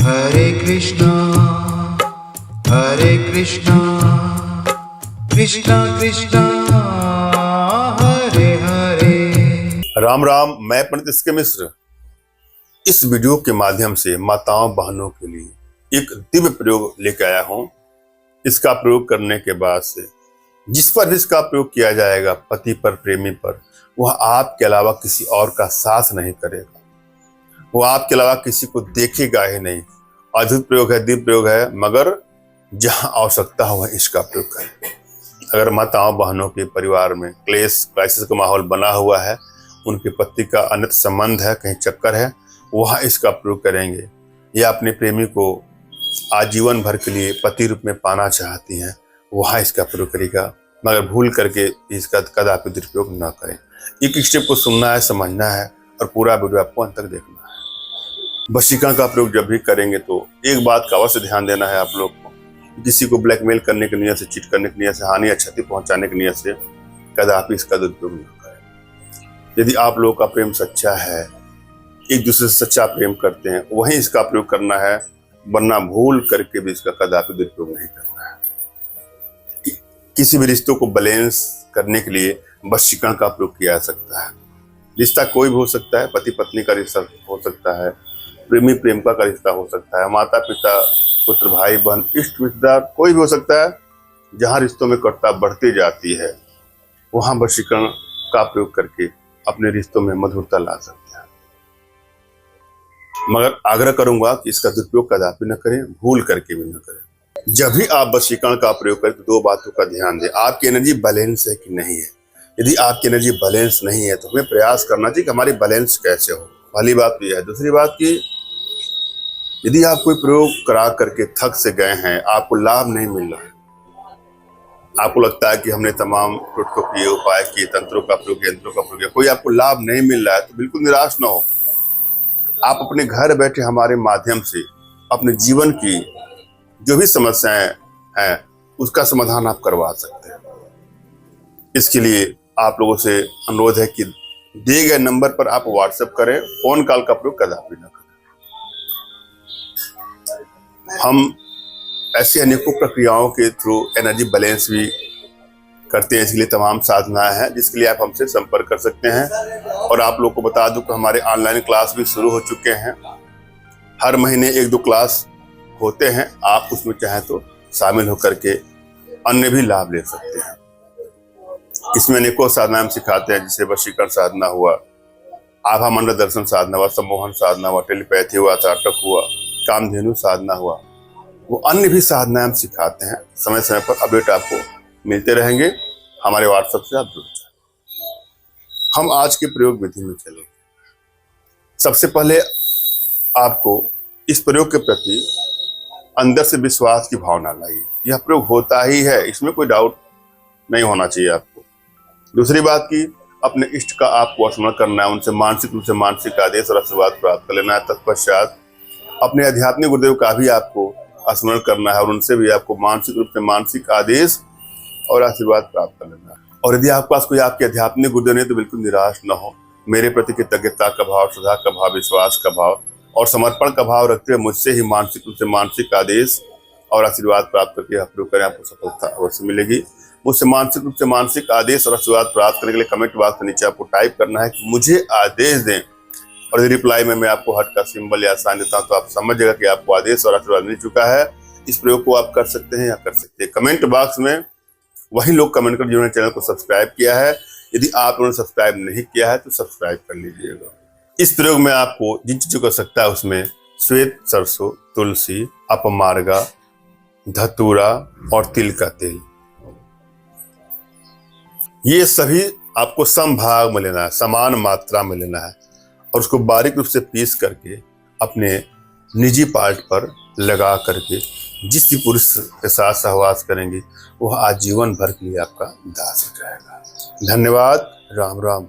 हरे कृष्णा कृष्णा कृष्णा हरे हरे। राम राम। मैं पंडित एस के मिश्र इस वीडियो के माध्यम से माताओं बहनों के लिए एक दिव्य प्रयोग लेकर आया हूं। इसका प्रयोग करने के बाद से जिस पर भी इसका प्रयोग किया जाएगा, पति पर, प्रेमी पर, वह आपके अलावा किसी और का साथ नहीं करेगा, वह आपके अलावा किसी को देखेगा ही नहीं। अद्भुत प्रयोग है, दिव्य प्रयोग है, मगर जहां आवश्यकता हो वह इसका प्रयोग करें। अगर माताओं बहनों के परिवार में क्लेश क्राइसिस का माहौल बना हुआ है, उनके पति का अन्यत्र संबंध है, कहीं चक्कर है, वह इसका प्रयोग करेंगे, या अपने प्रेमी को आजीवन भर के लिए पति रूप में पाना चाहती हैं, वह इसका प्रयोग करेगा, मगर भूल करके इसका कदापि दुरुपयोग न करें। एक स्टेप को सुनना है, समझना है और पूरा वीडियो आपको अंत तक देखना है। वशीकरण का प्रयोग जब भी करेंगे तो एक बात का अवश्य ध्यान देना है आप लोग को, किसी को ब्लैकमेल करने की नीयत से, चीट करने की नीयत से, हानि या क्षति पहुंचाने की नीयत से कदापि इसका दुरुपयोग न करें। यदि आप लोगों का प्रेम सच्चा है, एक दूसरे से सच्चा प्रेम करते हैं, वहीं इसका प्रयोग करना है, वरना भूल करके भी इसका कदापि दुरुपयोग नहीं करना है। किसी भी रिश्तों को बैलेंस करने के लिए वशीकरण का प्रयोग किया जा सकता है। रिश्ता कोई भी हो सकता है, पति पत्नी का रिश्ता हो सकता है, प्रेमी प्रेमिका का रिश्ता हो सकता है, माता पिता पुत्र भाई बहन इष्ट रिश्तेदार कोई भी हो सकता है। जहां रिश्तों में कटुता बढ़ती जाती है, वहां वशीकरण का प्रयोग करके अपने रिश्तों में मधुरता ला सकते हैं। मगर आग्रह करूंगा कि इसका दुरुपयोग कदापि न करें, भूल करके भी न करें। जब भी आप वशीकरण का प्रयोग करें तो दो बातों का ध्यान दें। आपकी एनर्जी बैलेंस है कि नहीं है। यदि आपकी एनर्जी बैलेंस नहीं है तो हमें प्रयास करना चाहिए कि हमारी बैलेंस कैसे हो। पहली बात तो यह है। दूसरी बात की, यदि आप कोई प्रयोग करा करके थक से गए हैं, आपको लाभ नहीं मिल रहा है, आपको लगता है कि हमने तमाम टोटकों किए, उपाय किए, तंत्रों का प्रयोग, यंत्रों का प्रयोग किया, कोई आपको लाभ नहीं मिल रहा है, तो बिल्कुल निराश ना हो। आप अपने घर बैठे हमारे माध्यम से अपने जीवन की जो भी समस्याएं हैं उसका समाधान आप करवा सकते हैं। इसके लिए आप लोगों से अनुरोध है कि दिए गए नंबर पर आप व्हाट्सएप करें, फोन कॉल का प्रयोग कदापि न करें। हम ऐसी अनेकों प्रक्रियाओं के थ्रू एनर्जी बैलेंस भी करते हैं, इसके लिए तमाम साधनाएं हैं जिसके लिए आप हमसे संपर्क कर सकते हैं। और आप लोग को बता दूं कि हमारे ऑनलाइन क्लास भी शुरू हो चुके हैं। हर महीने 1-2 क्लास होते हैं, आप उसमें चाहें तो शामिल होकर के अन्य भी लाभ ले सकते हैं। इसमें अनेकों साधना हम सिखाते हैं, जैसे वशीकरण साधना हुआ, आभा मंडल दर्शन साधना हुआ, सम्मोहन साधना हुआ, टेलीपैथी हुआ, त्राटक हुआ, कामधेनु साधना हुआ, वो अन्य भी साधना हम सिखाते हैं। समय समय पर अपडेट आपको मिलते रहेंगे। हमारे व्हाट्सएप से आप जुड़ जाए। हम आज के प्रयोग विधि में चलेंगे। सबसे पहले आपको इस प्रयोग के प्रति अंदर से विश्वास की भावना लाइए। यह प्रयोग होता ही है, इसमें कोई डाउट नहीं होना चाहिए आपको। दूसरी बात की, अपने इष्ट का आपको स्मरण करना है, उनसे मानसिक रूप से मानसिक आदेश और आशीर्वाद प्राप्त कर लेना है। तत्पश्चात अपने आध्यात्मिक गुरुदेव का भी आपको स्मरण करना है और उनसे भी आपको मानसिक रूप से मानसिक आदेश और आशीर्वाद प्राप्त कर लेना है। और यदि आपके पास कोई आपके आध्यात्मिक गुरुदेव नहीं तो बिल्कुल निराश न हो। मेरे प्रति कृतज्ञता का भाव, श्रद्धा का भाव, विश्वास का भाव और समर्पण का भाव रखते हुए मुझसे ही मानसिक रूप से मानसिक आदेश और आशीर्वाद प्राप्त करके आप प्रयोग करें, आपको सफलता अवश्य मिलेगी। मुझसे मानसिक रूप से मानसिक आदेश और आशीर्वाद प्राप्त करने के लिए कमेंट बॉक्स के नीचे आपको टाइप करना है कि मुझे आदेश दें, और यदि रिप्लाई में मैं आपको हार्ट का सिंबल या साइन देता हूं तो आप समझ जाएगा कि आपको आदेश और आशीर्वाद मिल चुका है। इस प्रयोग को आप कर सकते हैं या कर सकते हैं। कमेंट बॉक्स में वही लोग कमेंट कर जिन्होंने चैनल को सब्सक्राइब किया है। यदि आप उन्होंने सब्सक्राइब नहीं किया है तो सब्सक्राइब कर लीजिएगा। इस प्रयोग में आपको जिन चीजों को सकता है उसमें श्वेत सरसों, तुलसी, अपमार्गा, धतूरा और तिल का तेल, ये सभी आपको समभाग में लेना है, समान मात्रा में लेना है और उसको बारीक रूप से पीस करके अपने निजी पार्ट पर लगा करके जिस भी पुरुष के साथ सहवास करेंगे वह आजीवन भर के लिए आपका दास हो जाएगा। धन्यवाद। राम राम।